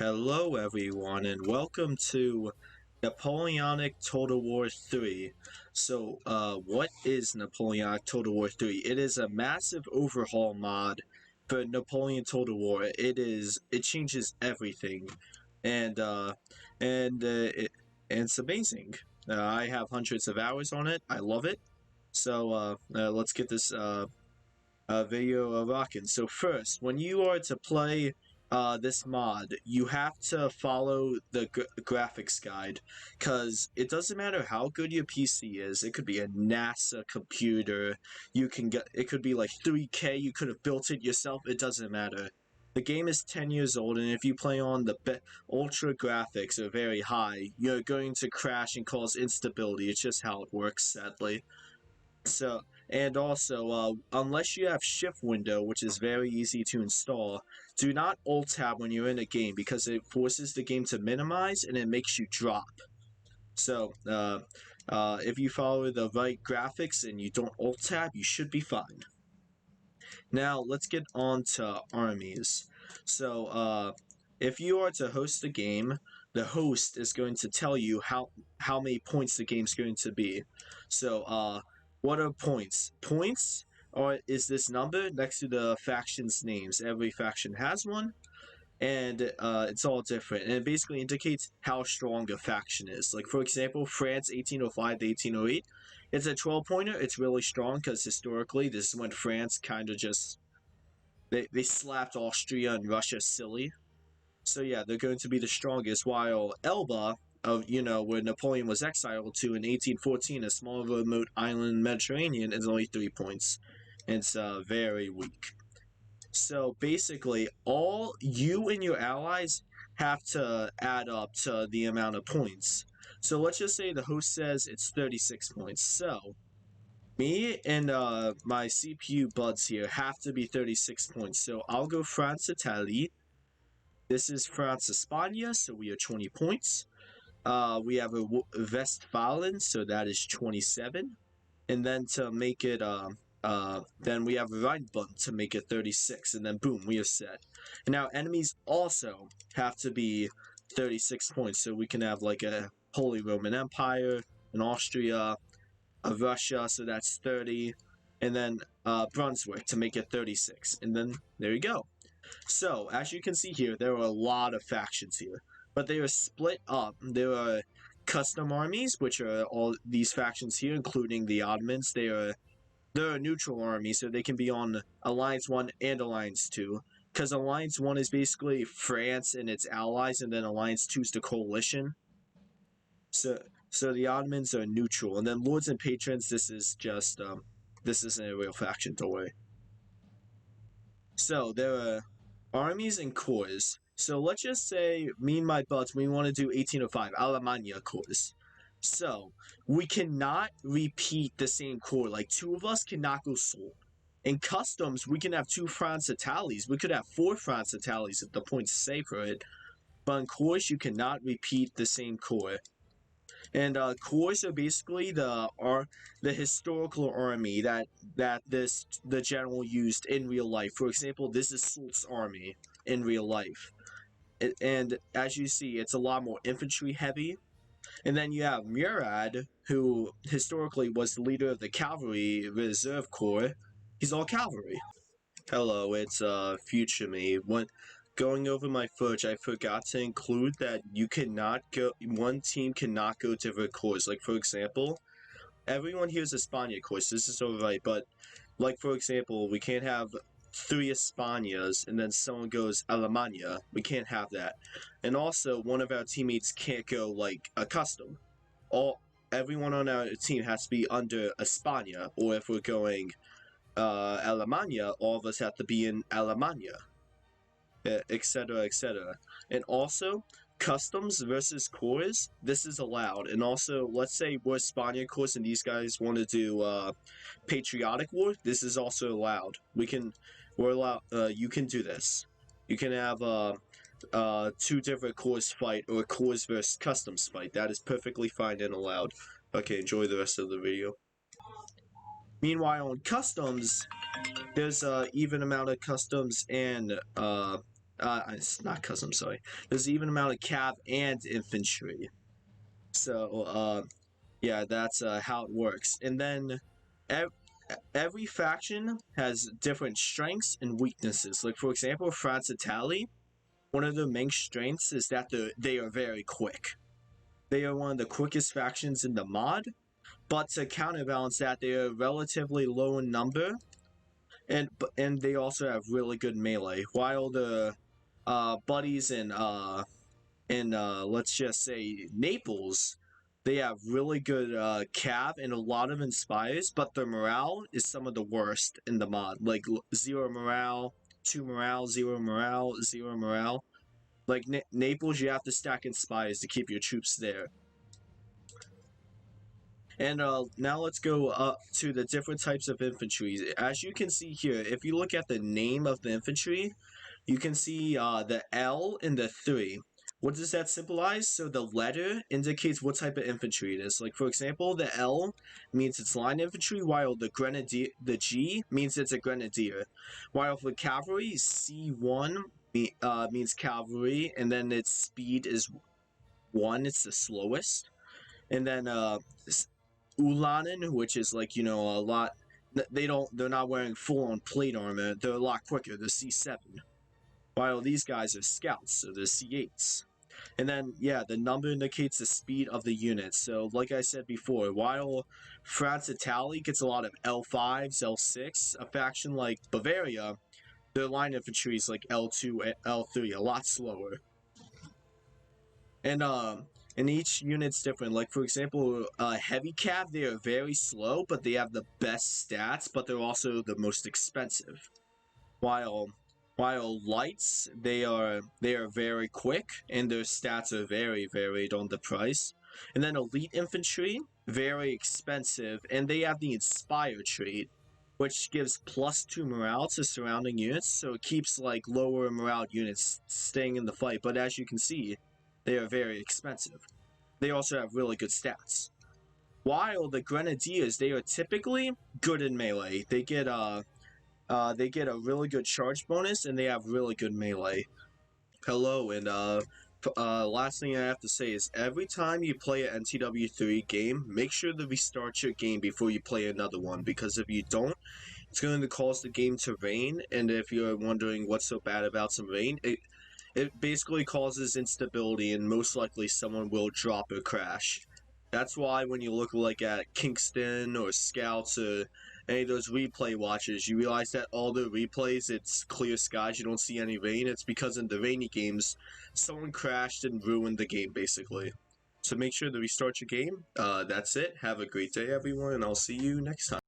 Hello everyone and welcome to Napoleonic Total War 3. So, what is Napoleonic Total War 3? It is a massive overhaul mod for Napoleon Total War. It changes everything. And it's amazing. I have hundreds of hours on it. I love it. So, let's get this, video rocking. So first, when you are to play this mod, you have to follow the graphics guide, because it doesn't matter how good your PC is. It could be a NASA computer. You can get it could be like 3K. You could have built it yourself. It doesn't matter. The game is 10 years old, and if you play on the ultra graphics are very high, you're going to crash and cause instability. It's just how it works, sadly. So, and also, unless you have shift window, which is very easy to install, do not alt tab when you're in a game, because it forces the game to minimize and it makes you drop. So, if you follow the right graphics and you don't alt tab, you should be fine. Now, let's get on to armies. So, if you are to host a game, the host is going to tell you how many points the game's going to be. So, what are points? Points is this number next to the faction's names. Every faction has one, and it's all different. And it basically indicates how strong a faction is. Like, for example, France 1805 to 1808. It's a 12-pointer. It's really strong because historically, this is when France kind of just... They slapped Austria and Russia silly. So yeah, they're going to be the strongest, while Elba, where Napoleon was exiled to in 1814, a small remote island in the Mediterranean, is only 3 points. It's very weak. So basically, all you and your allies have to add up to the amount of points. So let's just say the host says it's 36 points. So me and my CPU buds here have to be 36 points. So I'll go France, Italy. This is France, España, so we are 20 points. We have a Westphalen, so that is 27. And then to make it, then we have Rheinbund to make it 36. And then boom, we are set. And now enemies also have to be 36 points. So we can have like a Holy Roman Empire, an Austria, a Russia, so that's 30. And then Brunswick to make it 36. And then there you go. So, as you can see here, there are a lot of factions here, but they are split up. There are custom armies, which are all these factions here, including the Ottomans. They're a neutral army, so they can be on Alliance 1 and Alliance 2, because Alliance 1 is basically France and its allies, and then Alliance 2 is the coalition. So the Ottomans are neutral, and then Lords and Patrons, this is just, this isn't a real faction, don't worry. So, there are armies and corps. So, let's just say, me and my buds, we want to do 1805, Alemannia corps. So, we cannot repeat the same corps. Like, 2 of us cannot go solo. In customs, we can have 2 France Italis. We could have 4 France Italis if the points say for it. But in corps, you cannot repeat the same corps. And corps are basically the historical army that the general used in real life. For example, this is Soult's army in real life, and as you see, it's a lot more infantry heavy. And then you have Murad, who historically was the leader of the cavalry reserve corps. He's all cavalry. Hello, it's future me. When going over my footage, I forgot to include that you cannot go. One team cannot go to different corps. Like, for example, everyone here is España corps. This is alright, but like, for example, we can't have 3 Españas and then someone goes Alemania. We can't have that. And also, one of our teammates can't go like a custom. Everyone on our team has to be under España, or if we're going Alemania, all of us have to be in Alemania, etc., etc. And also, customs versus corps, this is allowed. And also, let's say we're Spaniard corps and these guys want to do patriotic war, this is also allowed. You can do this. You can have 2 different corps fight, or corps versus customs fight. That is perfectly fine and allowed. Okay, enjoy the rest of the video. Meanwhile, on customs, there's an even amount of customs and it's not custom, sorry. There's an even amount of cav and infantry. So, yeah, that's how it works. And then every faction has different strengths and weaknesses. Like, for example, France Italy, one of their main strengths is that they are very quick. They are one of the quickest factions in the mod, but to counterbalance that, they are relatively low in number, and they also have really good melee. While the buddies in let's just say Naples, they have really good cav and a lot of inspires, but their morale is some of the worst in the mod. Like 0 morale, 2 morale, 0 morale, 0 morale. Like Naples, you have to stack inspires to keep your troops there. And now let's go up to the different types of infantry. As you can see here, if you look at the name of the infantry, you can see the L and the 3. What does that symbolize? So the letter indicates what type of infantry it is. Like, for example, the L means it's line infantry, while the G means it's a grenadier. While for cavalry, C1 means cavalry, and then its speed is 1, it's the slowest. And then Ulanen, which is like, a lot, they're not wearing full-on plate armor, they're a lot quicker, the C7. While these guys are scouts, so they're C8s. And then, yeah, the number indicates the speed of the unit. So, like I said before, while France Italy gets a lot of L5s, L6, a faction like Bavaria, their line infantry is like L2, L3, a lot slower. And each unit's different. Like, for example, heavy cav, they are very slow, but they have the best stats, but they're also the most expensive. While lights, they are very quick, and their stats are very varied on the price. And then elite infantry, very expensive, and they have the inspire trait, which gives +2 morale to surrounding units, so it keeps like lower morale units staying in the fight. But as you can see, they are very expensive. They also have really good stats. While the grenadiers, they are typically good in melee. They get a really good charge bonus, and they have really good melee. Hello, and last thing I have to say is every time you play an NTW3 game, make sure to restart your game before you play another one, because if you don't, it's going to cause the game to rain, and if you're wondering what's so bad about some rain, it basically causes instability, and most likely someone will drop or crash. That's why when you look like at Kingston or Scouts or any of those replay watchers, you realize that all the replays, it's clear skies, you don't see any rain. It's because in the rainy games, someone crashed and ruined the game, basically. So make sure to restart your game. That's it. Have a great day, everyone, and I'll see you next time.